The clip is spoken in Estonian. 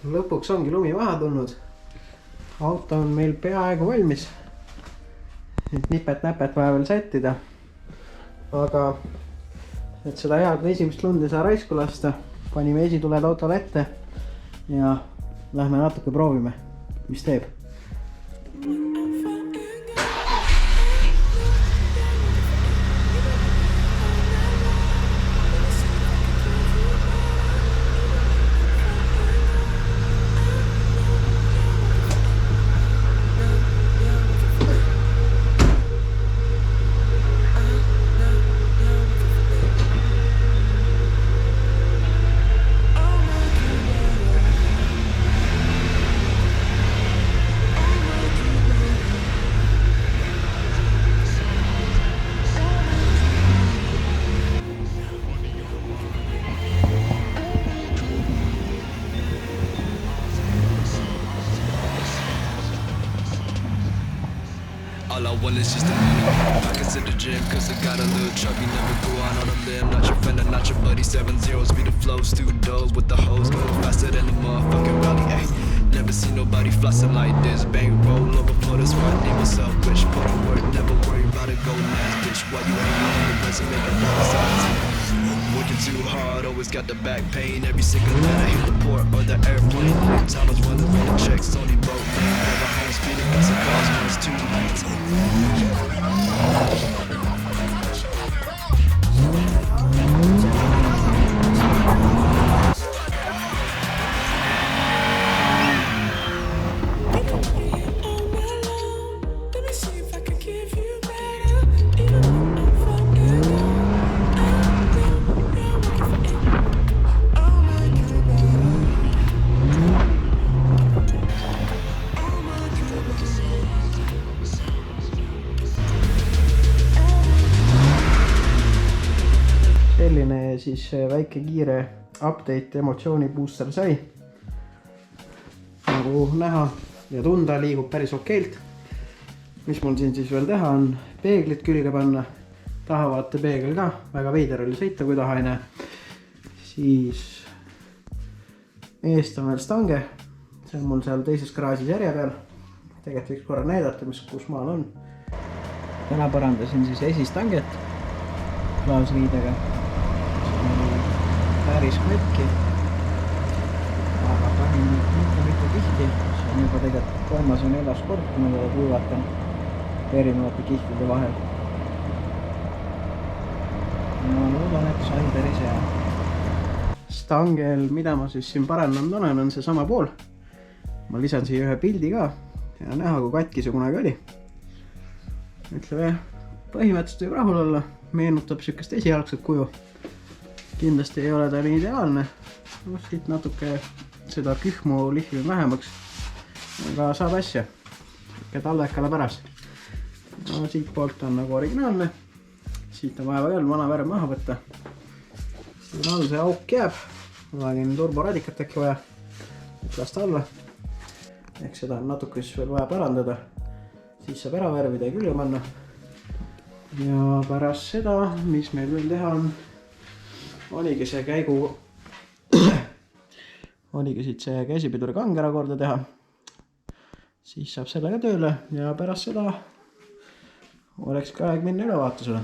Lõpuks ongi lumi maha tulnud. Auto on meil peaaegu valmis. Nüüd nipet-näpet vaja veel sättida. Aga et seda head esimest lund ei saa raisku lasta, panime esituled autole ette ja lähme natuke proovime, mis teeb. All I want is just a minute. Back into the gym, cause I got a little chubby. Never go out on a limb. Not your friend and not your buddy. 7-0 speed of flow. Student doors with the hose. Go faster than the motherfucking rally. Ay, never seen nobody flossing like this. Bang, roll over, put us right. Name myself rich. Put on work, never worry about it. Go last, bitch. While you ain't on the resume, making noise. Working too hard, always got the back pain. Every single night I hit the port or the airplane. Time was running on the checks, only broke. Never home speeding, got some calls when it's too late. Selline siis väike kiire update emotsiooni booster sai. Nagu näha ja tunda liigub päris okeilt. Mis mul siin siis veel teha on peeglit külge panna. Tahavaate peegel ka, väga veider oli sõita, kui taha ei näe. Siis eest on veel stange. See on mul seal teises garaažis järje peal. Tegelikult võiks korra näidata, kus maal on. Täna parandasin siis esistanget klaasriidega. Päris katki, aga panin mitu kihti, see on juba tegelikult 3. või 4. kord, kui ma teda kuivatan erinevate kihtide vahel. Ma loodan, et sai päris hea. Stangel, mida ma siis siin parandanud olen, on see sama pool. Ma lisan siia ühe pildi ka ja näha, kui katki see kunagi oli. Ütleme, põhimõtteliselt võib rahul olla, meenutab sükest esialgset kuju. Kindlasti ei ole ta nii ideaalne. Siit natuke seda kühmu lihvime vähemaks. Aga saab asja. Talvekale pärast. No, siit poolt on nagu originaalne. Siit on vaja veel vana värv maha võtta. Siin all see auk jääb. Vaagin turboradikat äkki vaja. Lasta alla. Ehk seda on natuke siis veel vaja parandada. Siis saab ära värvida ja külge panna. Ja pärast seda, mis meil veel teha on, oligi see oligi siit see käsipiduri kang ära korda teha. Siis saab sellega tööle ja pärast seda oleks ka aeg minna ülevaatusele.